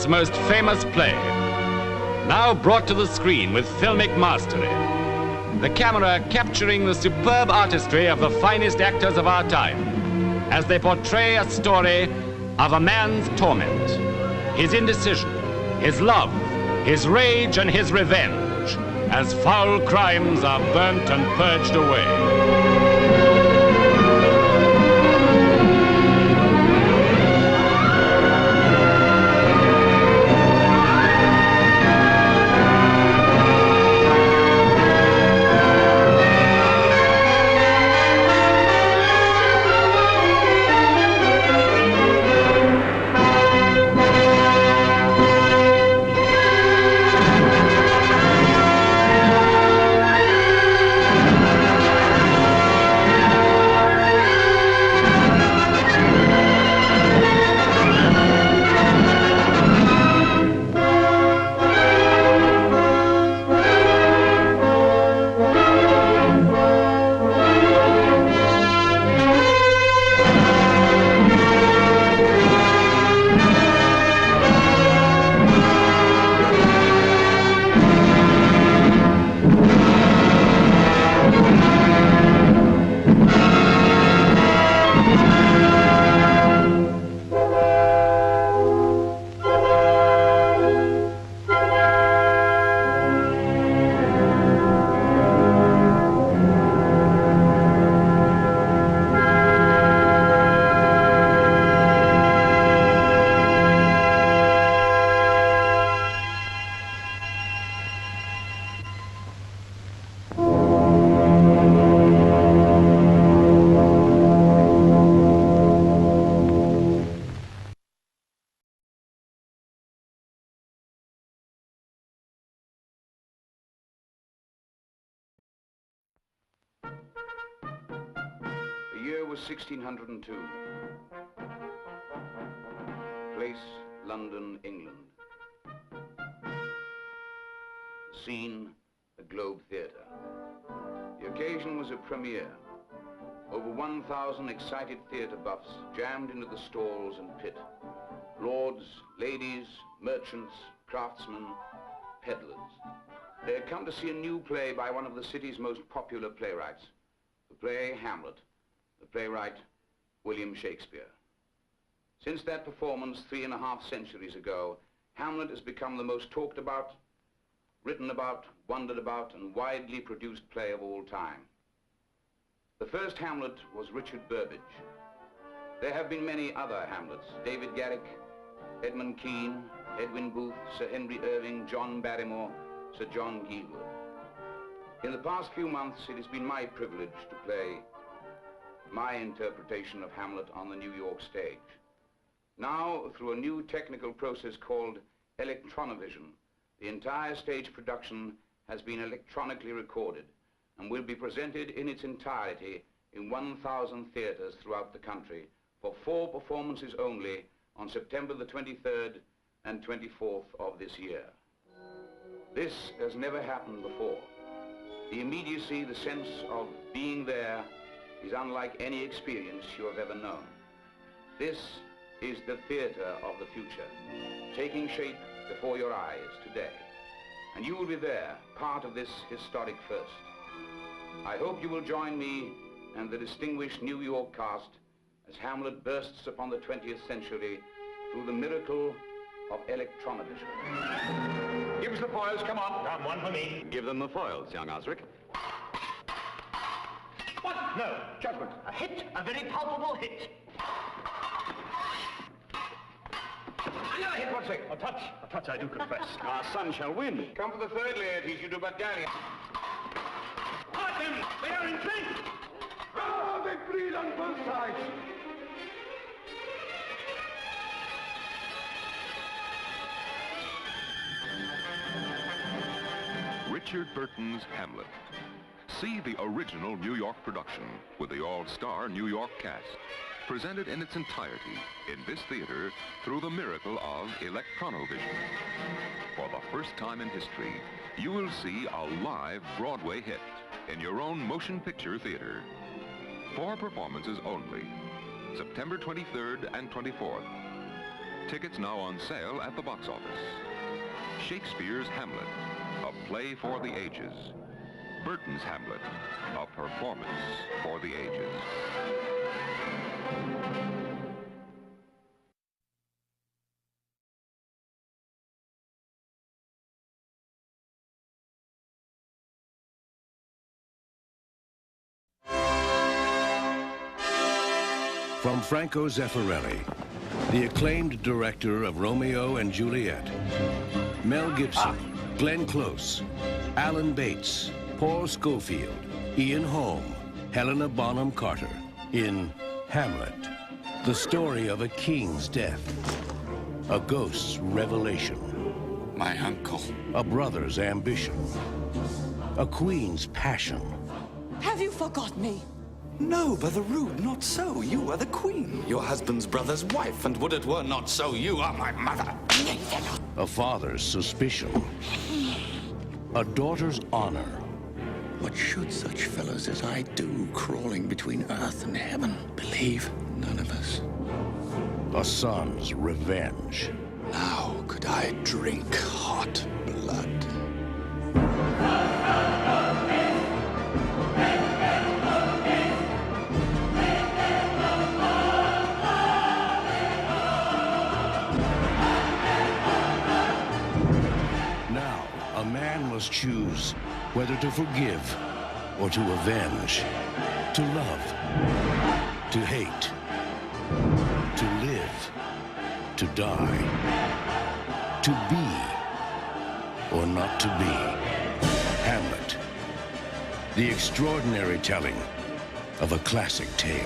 world's most famous play, now brought to the screen with filmic mastery. The camera capturing the superb artistry of the finest actors of our time as they portray a story of a man's torment, his indecision, his love, his rage and his revenge, as foul crimes are burnt and purged away. The year was 1602. Place, London, England. Scene, the Globe Theatre. The occasion was a premiere. Over 1,000 excited theatre buffs jammed into the stalls and pit. Lords, ladies, merchants, craftsmen, peddlers. They had come to see a new play by one of the city's most popular playwrights. The play Hamlet. The playwright, William Shakespeare. Since that performance 3.5 centuries ago, Hamlet has become the most talked about, written about, wondered about, and widely produced play of all time. The first Hamlet was Richard Burbage. There have been many other Hamlets: David Garrick, Edmund Kean, Edwin Booth, Sir Henry Irving, John Barrymore, Sir John Gielgud. In the past few months, it has been my privilege to play my interpretation of Hamlet on the New York stage. Now, through a new technical process called Electronovision, the entire stage production has been electronically recorded and will be presented in its entirety in 1,000 theaters throughout the country for 4 performances only on September the 23rd and 24th of this year. This has never happened before. The immediacy, the sense of being there is unlike any experience you have ever known. This is the theater of the future, taking shape before your eyes today. And you will be there, part of this historic first. I hope you will join me and the distinguished New York cast as Hamlet bursts upon the 20th century through the miracle of Electronovision. Give us the foils, come on. Come, one for me. Give them the foils, young Osric. What? No, judgment. A hit, a very palpable hit. Another hit, what's it? A touch, I do confess. Our son shall win. Come for the third, Laertes, you do but dally. Part them, they are in drink. Oh, they bleed on both sides. Richard Burton's Hamlet. See the original New York production with the all-star New York cast, presented in its entirety in this theater through the miracle of Electronovision. For the first time in history, you will see a live Broadway hit in your own motion picture theater. 4 performances only, September 23rd and 24th. Tickets now on sale at the box office. Shakespeare's Hamlet, a play for the ages. Burton's Hamlet, a performance for the ages. From Franco Zeffirelli, the acclaimed director of Romeo and Juliet, Mel Gibson, Glenn Close, Alan Bates, Paul Scofield, Ian Holm, Helena Bonham Carter in Hamlet, the story of a king's death, a ghost's revelation, my uncle, a brother's ambition, a queen's passion. Have you forgot me? No, Brother Rude, not so. You are the queen, your husband's brother's wife, and would it were not so, you are my mother. A father's suspicion, a daughter's honor. What should such fellows as I do, crawling between earth and heaven? Believe none of us. A son's revenge. Now could I drink hot blood. Choose whether to forgive or to avenge, to love, to hate, to live, to die, to be or not to be. Hamlet, the extraordinary telling of a classic tale.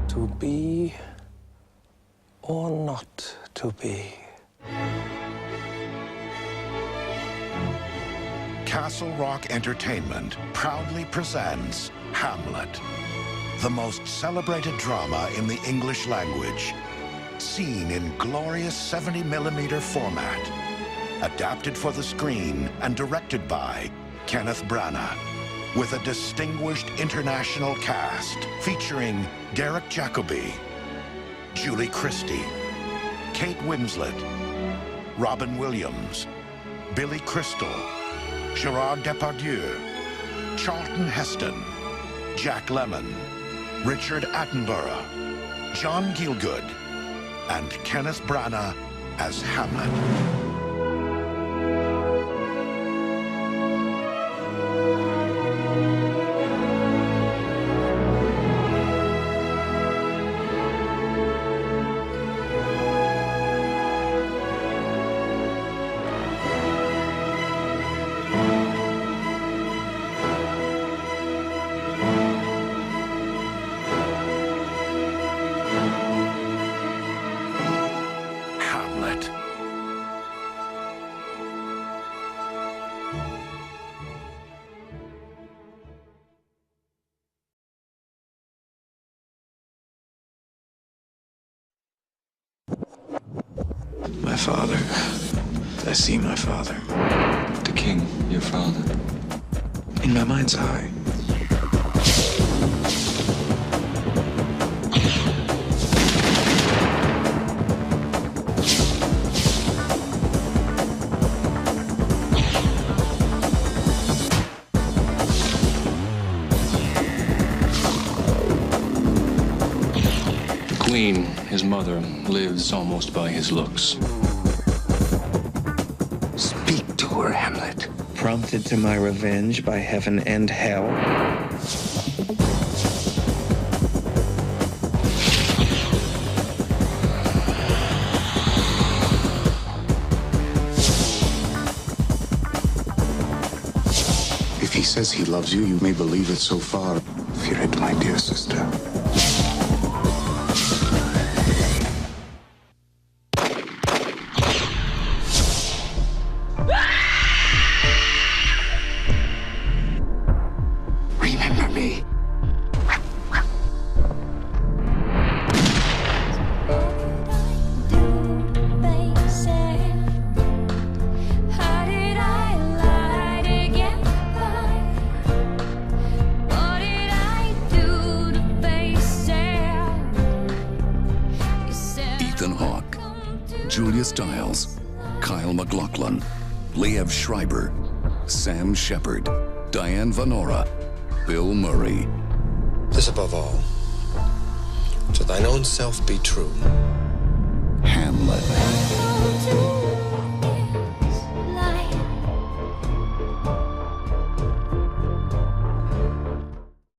To be or not to be. Castle Rock Entertainment proudly presents Hamlet, the most celebrated drama in the English language, seen in glorious 70mm format, adapted for the screen and directed by Kenneth Branagh, with a distinguished international cast featuring Derek Jacobi, Julie Christie, Kate Winslet, Robin Williams, Billy Crystal, Gerard Depardieu, Charlton Heston, Jack Lemmon, Richard Attenborough, John Gielgud, and Kenneth Branagh as Hamlet. My father. I see my father. The king, your father. In my mind's eye. The queen, his mother, lives almost by his looks. Speak to her, Hamlet. Prompted to my revenge by heaven and hell. If he says he loves you, you may believe it so far. Fear it, my dear sister. Julia Stiles, Kyle MacLachlan, Liev Schreiber, Sam Shepard, Diane Venora, Bill Murray. This above all, to thine own self be true.